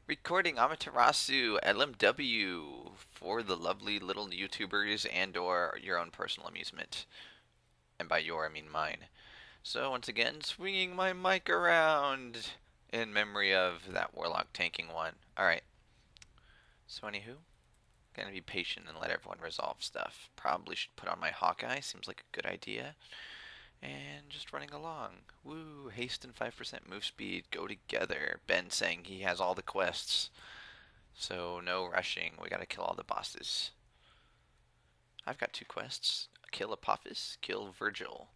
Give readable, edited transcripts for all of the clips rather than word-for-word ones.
Recording Amaterasu LMW for the lovely little YouTubers and or your own personal amusement. And by your, I mean mine. So once again, swinging my mic around in memory of that Warlock tanking one. Alright, so anywho, gonna be patient and let everyone resolve stuff. Probably should put on my Hawkeye, seems like a good idea. And just running along. Woo, haste and 5% move speed go together. Ben saying he has all the quests. So no rushing. We gotta kill all the bosses. I've got two quests. Kill Apophis, kill Virgil.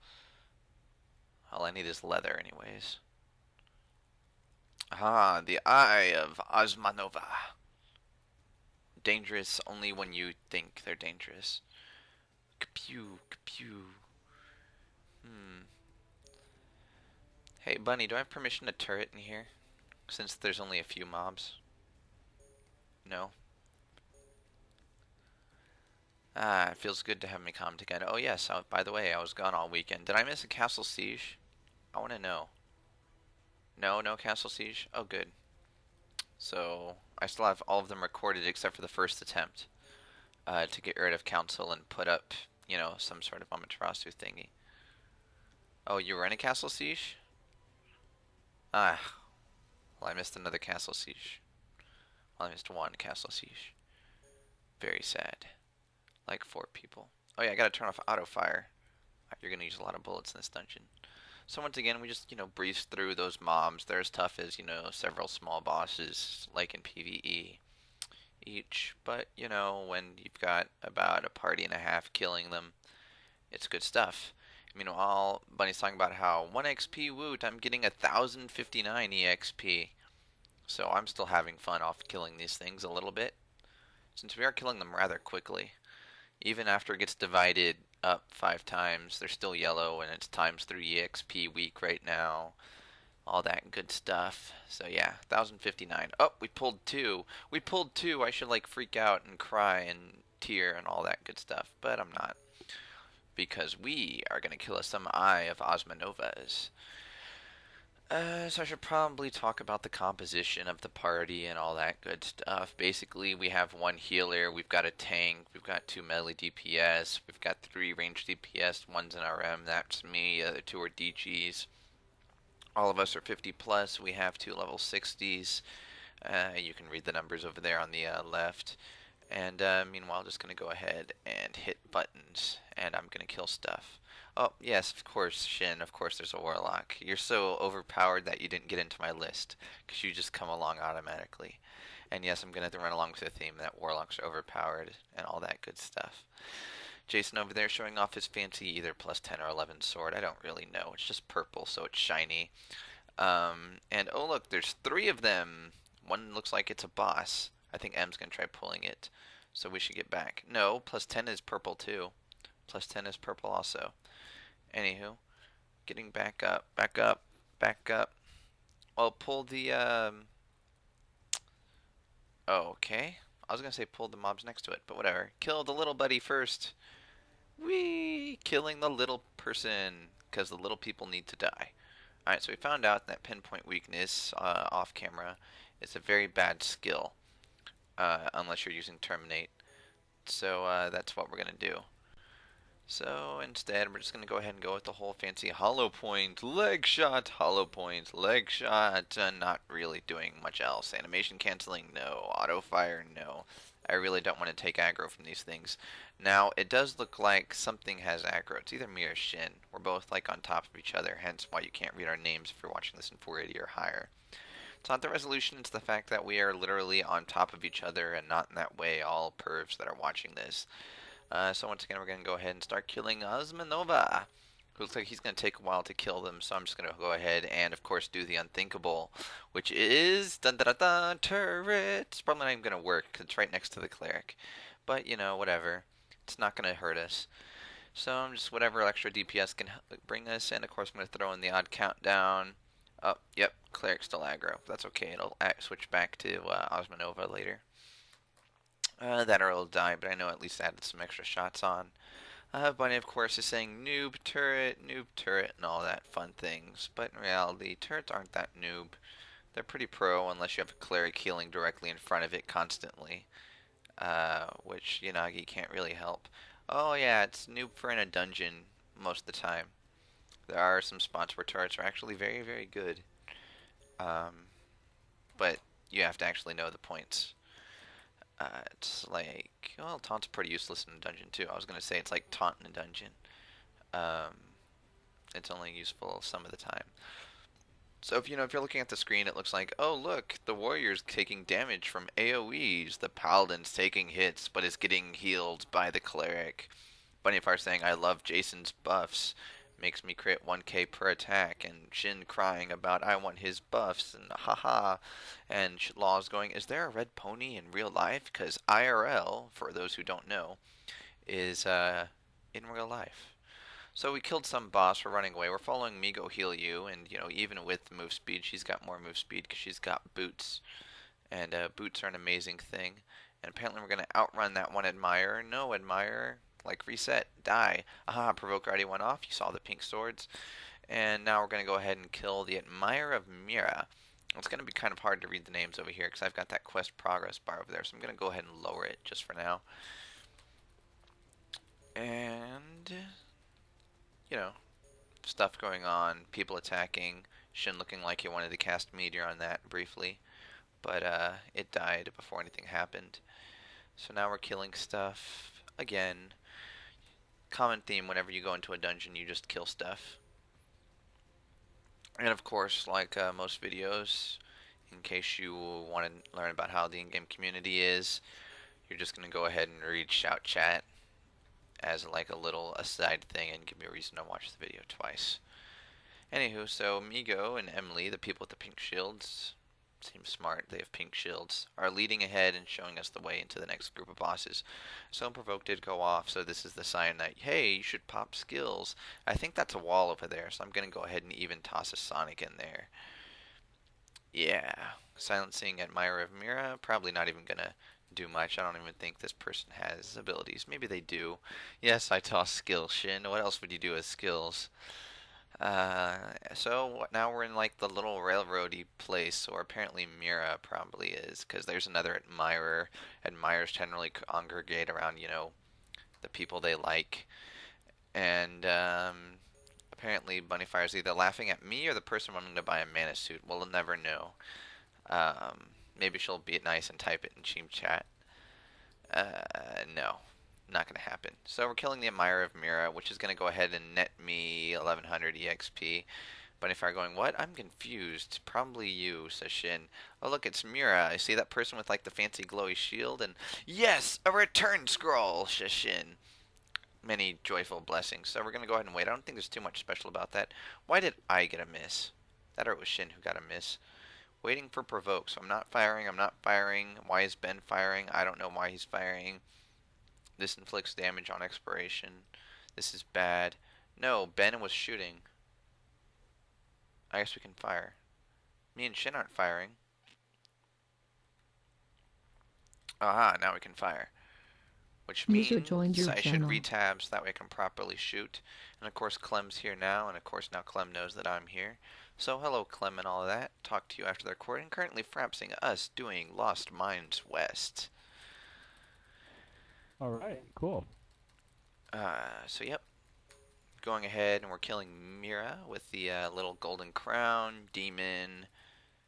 All I need is leather anyways. Ah, the Eye of Osmanova. Dangerous only when you think they're dangerous. Kapew, kapew. Hmm. Hey, Bunny, do I have permission to turret in here? Since there's only a few mobs. No? Ah, it feels good to have me calm together. Oh yes, by the way, I was gone all weekend. Did I miss a castle siege? I want to know. No, no castle siege? Oh, good. So, I still have all of them recorded except for the first attempt to get rid of council and put up, some sort of Amaterasu thingy. Oh, you were in a castle siege? Ah, well, I missed another castle siege. Well, I missed one castle siege. Very sad. Like 4 people. Oh yeah, I gotta turn off auto fire. You're gonna use a lot of bullets in this dungeon. So once again, we just, breeze through those mobs. They're as tough as, several small bosses, like in PvE each. But, when you've got about a party and a half killing them, it's good stuff. Meanwhile, Bunny's talking about how 1 XP woot, I'm getting 1059 EXP. So I'm still having fun off killing these things a little bit, since we are killing them rather quickly. Even after it gets divided up 5 times, they're still yellow, and it's times 3 EXP week right now. All that good stuff. So yeah, 1059. Oh, we pulled two. We pulled two. I should like freak out and cry and tear and all that good stuff, but I'm not. Because we are going to kill us some Eye of Osmanovas. So I should probably talk about the composition of the party and all that good stuff. Basically, we have one healer, we've got a tank, we've got 2 melee DPS, we've got 3 range DPS, one's an RM, that's me, the other 2 are DGs. All of us are 50 plus, we have 2 level 60s. You can read the numbers over there on the left. And meanwhile, just going to go ahead and hit buttons, and I'm going to kill stuff. Oh, yes, of course, Shin, of course there's a Warlock. You're so overpowered that you didn't get into my list, because you just come along automatically. And yes, I'm going to run along with the theme that Warlocks are overpowered, and all that good stuff. Jason over there showing off his fancy either plus 10 or 11 sword. I don't really know. It's just purple, so it's shiny. And oh look, there's 3 of them. One looks like it's a boss. I think M's going to try pulling it. So we should get back. No, plus 10 is purple too. Plus 10 is purple also. Anywho, getting back up, back up, back up. Well, pull the, oh, okay. I was going to say pull the mobs next to it, but whatever. Kill the little buddy first. Whee! Killing the little person, because the little people need to die. Alright, so we found out that pinpoint weakness off camera is a very bad skill, unless you're using terminate. So that's what we're going to do. So instead, we're just going to go ahead and go with the whole fancy hollow point, leg shot, hollow point, leg shot, not really doing much else. Animation canceling, no. Auto fire, no. I really don't want to take aggro from these things. Now, it does look like something has aggro. It's either me or Shin. We're both like on top of each other, hence why you can't read our names if you're watching this in 480 or higher. It's not the resolution, it's the fact that we are literally on top of each other and not in that way all pervs that are watching this. So once again, we're going to go ahead and start killing Osmanova. Looks like he's going to take a while to kill them, so I'm just going to go ahead and, of course, do the unthinkable, which is dun dun dun dun turret. It's probably not even going to work because it's right next to the cleric, but whatever. It's not going to hurt us. So I'm just whatever extra DPS can bring us, and of course I'm going to throw in the odd countdown. Oh, yep, cleric still aggro. That's okay. It'll switch back to Osmanova later. That or it'll die, but I know at least added some extra shots on. Bunny, of course, is saying noob turret, and all that fun things. But in reality, turrets aren't that noob. They're pretty pro unless you have a cleric healing directly in front of it constantly, which Yanagi can't really help. Oh yeah, it's noob for in a dungeon most of the time. There are some spots where turrets are actually very, very good, um, but you have to actually know the points. It's like, well, taunt's pretty useless in a dungeon too. I was gonna say it's like taunt in a dungeon. Um, it's only useful some of the time. So if you're looking at the screen, it looks like, oh look, the warrior's taking damage from AoEs. The paladin's taking hits, but is getting healed by the cleric. Bunnyfire saying, I love Jason's buffs. Makes me crit 1k per attack. And Shin crying about, I want his buffs. And haha. And Law's going, is there a red pony in real life? Because IRL, for those who don't know, is in real life. So we killed some boss. We're running away. We're following Migo heal you, and even with move speed, she's got more move speed because she's got boots, and boots are an amazing thing. And apparently we're gonna outrun that one admirer. No admirer, like reset, die. Aha! Provoke already went off. You saw the pink swords, and now we're gonna go ahead and kill the admirer of Mira. It's gonna be kind of hard to read the names over here because I've got that quest progress bar over there. So I'm gonna go ahead and lower it just for now. And you know, stuff going on, people attacking, Shin looking like he wanted to cast Meteor on that briefly, but it died before anything happened. So now we're killing stuff. Again, common theme whenever you go into a dungeon, you just kill stuff. And of course, like most videos, in case you want to learn about how the in-game community is, you're just going to go ahead and read Shout Chat as like a little aside thing and give me a reason to watch the video twice. Anywho, so Migo and Emily, the people with the pink shields, seem smart, they have pink shields, are leading ahead and showing us the way into the next group of bosses. So Unprovoked did go off, so this is the sign that, hey, you should pop skills. I think that's a wall over there, so I'm going to go ahead and even toss a Sonic in there. Yeah, silencing Admirer of Mira, probably not even going to do much. I don't even think this person has abilities. Maybe they do. Yes, I toss skills, Shin. What else would you do with skills? So now we're in like the little railroady place, or apparently Mira probably is, because there's another admirer. Admirers generally congregate around, the people they like. And apparently Bunnyfire's either laughing at me or the person wanting to buy a mana suit. We'll never know. Maybe she'll be nice and type it in Team Chat. No. Not going to happen. So we're killing the Admirer of Mira, which is going to go ahead and net me 1100 EXP. Bunnyfire going, what? I'm confused. Probably you, says Shin. Oh, look, it's Mira. I see that person with, like, the fancy glowy shield, and yes, a return scroll, says Shin. Many joyful blessings. So we're going to go ahead and wait. I don't think there's too much special about that. Why did I get a miss? That or it was Shin who got a miss. Waiting for provoke. So I'm not firing. I'm not firing. Why is Ben firing? I don't know why he's firing. This inflicts damage on expiration. This is bad. No, Ben was shooting. I guess we can fire. Me and Shin aren't firing. Aha, now we can fire. Which User joined means your I should channel. read tabs, that way I can properly shoot. And of course Clem's here now, and of course now Clem knows that I'm here. So hello Clem and all of that. Talk to you after the recording. Currently frapsing us doing Lost Mines West. All right, cool. So yep. Going ahead and we're killing Mira with the little golden crown, demon.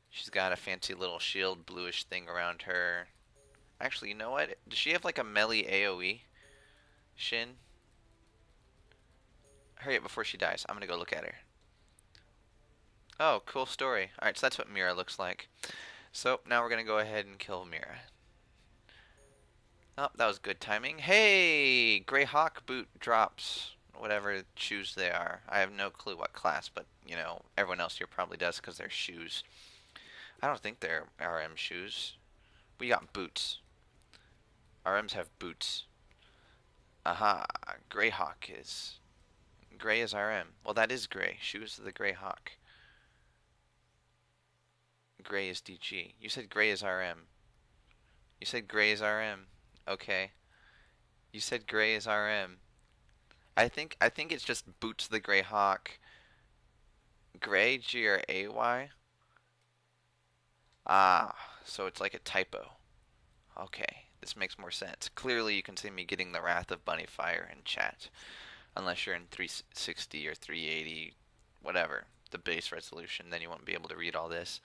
She's got a fancy little shield, bluish thing around her. Actually, you know what? Does she have like a melee AoE? Shin? Hurry up before she dies. I'm gonna go look at her. Oh, cool story. Alright, so that's what Mira looks like. So, now we're gonna go ahead and kill Mira. Oh, that was good timing. Hey! Greyhawk boot drops. Whatever shoes they are. I have no clue what class, but, everyone else here probably does because they're shoes. I don't think they're RM shoes. We got boots. RMs have boots. Aha, Greyhawk is... Grey is RM. Well, that is Grey. Shoes of the Greyhawk. Grey is DG. You said Grey is RM. You said Grey is RM. Okay. You said Grey is RM. I think it's just Boots the Greyhawk. Grey, G-R-A-Y? Ah, so it's like a typo. Okay, this makes more sense. Clearly, you can see me getting the Wrath of Bunny Fire in chat. Unless you're in 360 or 380, whatever, the base resolution, then you won't be able to read all this.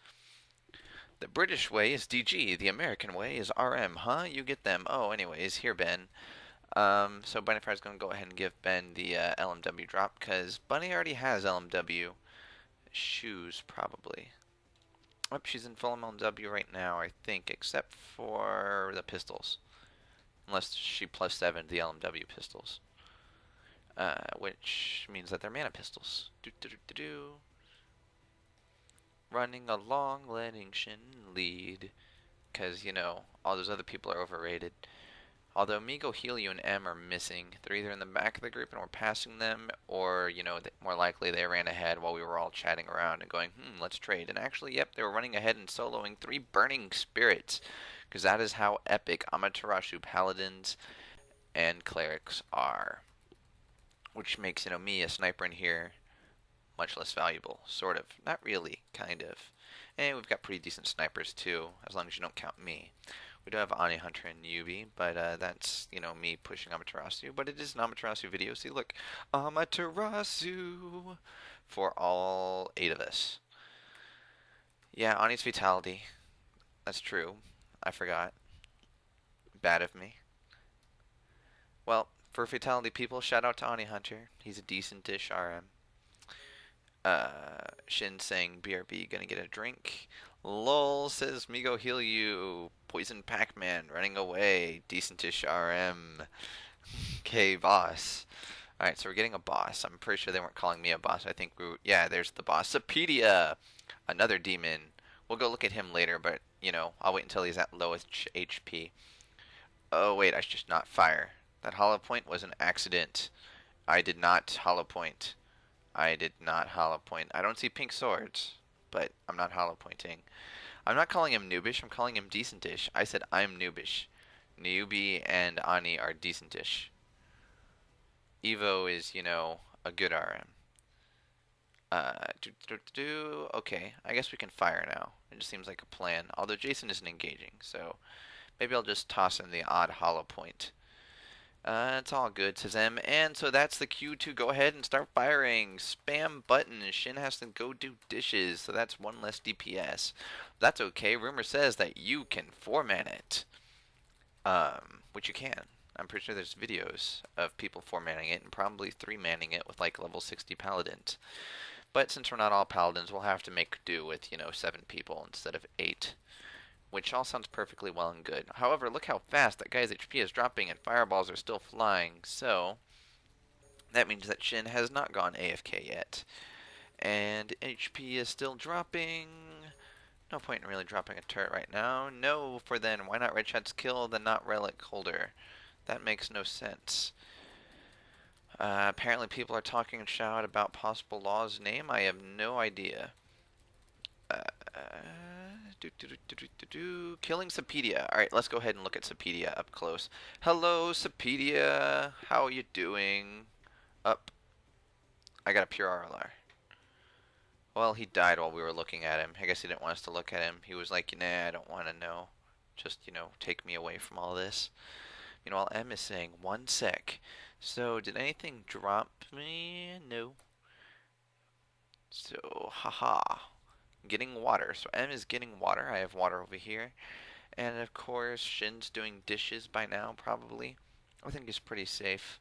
The British way is DG, the American way is RM, huh? You get them. Oh, anyways, here, Ben. So Bunnyfire's going to go ahead and give Ben the LMW drop, because Bunny already has LMW shoes, probably. Oh, she's in full LMW right now, I think, except for the pistols. Unless she plus 7 the LMW pistols. Which means that they're mana pistols. Do do do do do. Running along, letting Shin lead. Because, you know, all those other people are overrated. Although Migo, Helio, and M are missing. They're either in the back of the group and we're passing them, or, you know, more likely they ran ahead while we were all chatting around and going, let's trade. And actually, yep, they were running ahead and soloing 3 Burning Spirits. Because that is how epic Amaterasu Paladins and Clerics are. Which makes, you know, me, a sniper in here, much less valuable. Sort of. Not really. Kind of. And we've got pretty decent snipers, too, as long as you don't count me. We do have Ani Hunter and Yubi, but that's, you know, me pushing Amaterasu. But it is an Amaterasu video. See, look. Amaterasu for all 8 of us. Yeah, Ani's Fatality. That's true. I forgot. Bad of me. Well, for Fatality people, shout out to Ani Hunter. He's a decent-ish RM. Shin saying BRB gonna get a drink. Lol says Migo heal you. Poison Pac-Man running away. Decentish RM. Okay, boss. Alright, so we're getting a boss. I'm pretty sure they weren't calling me a boss. I think yeah, there's the boss. Sapedia! Another demon. We'll go look at him later, but, you know, I'll wait until he's at lowest HP. Oh, wait, I should just not fire. That hollow point was an accident. I did not hollow point. I did not hollow point. I don't see pink swords, but I'm not hollow pointing. I'm not calling him noobish, I'm calling him decentish. I said I'm noobish. Newbie and Ani are decentish. Evo is, you know, a good RM. Okay, I guess we can fire now. It just seems like a plan. Although Jason isn't engaging, so maybe I'll just toss in the odd hollow point. It's all good, says M. And so that's the cue to go ahead and start firing. Spam button. Shin has to go do dishes, so that's 1 less DPS. That's okay. Rumor says that you can 4-man it. Which you can. I'm pretty sure there's videos of people 4-manning it and probably 3-manning it with like level 60 paladins. But since we're not all paladins, we'll have to make do with, you know, 7 people instead of 8. Which all sounds perfectly well and good. However, look how fast that guy's HP is dropping and fireballs are still flying, so that means that Shin has not gone AFK yet. And HP is still dropping. No point in really dropping a turret right now. No, for then, why not Red Shad's kill, then not Relic Holder? That makes no sense. Apparently people are talking and shout about possible law's name. I have no idea. Killing Sapedia. Alright, let's go ahead and look at Sapedia up close. Hello, Sapedia. How are you doing? Up. I got a pure RLR. Well, he died while we were looking at him. I guess he didn't want us to look at him. He was like, nah, I don't want to know. Just, you know, take me away from all this. Meanwhile, M is saying, 1 sec. So, did anything drop me? No. So, haha. Getting water. So M is getting water. I have water over here. And of course, Shin's doing dishes by now, probably. I think he's pretty safe.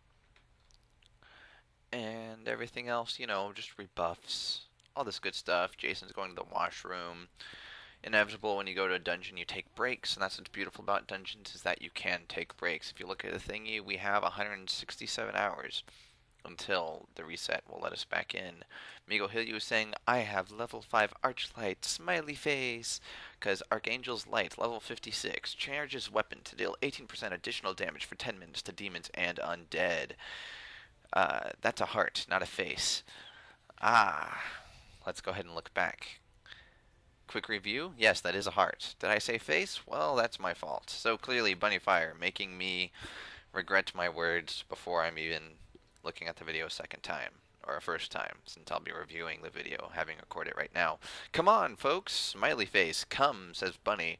And everything else, you know, just rebuffs. All this good stuff. Jason's going to the washroom. Inevitable when you go to a dungeon, you take breaks. And that's what's beautiful about dungeons, is that you can take breaks. If you look at the thingy, we have 167 hours until the reset will let us back in. Migo Hilyu is saying, I have level 5 Archlight, smiley face, because Archangel's Light, level 56, charges weapon to deal 18% additional damage for 10 minutes to demons and undead. That's a heart, not a face. Let's go ahead and look back. Quick review, yes, that is a heart. Did I say face? Well, that's my fault. So clearly, Bunnyfire, making me regret my words before I'm even looking at the video a second time. or a first time, since I'll be reviewing the video, having recorded it right now. Come on, folks! Smiley face, come, says Bunny.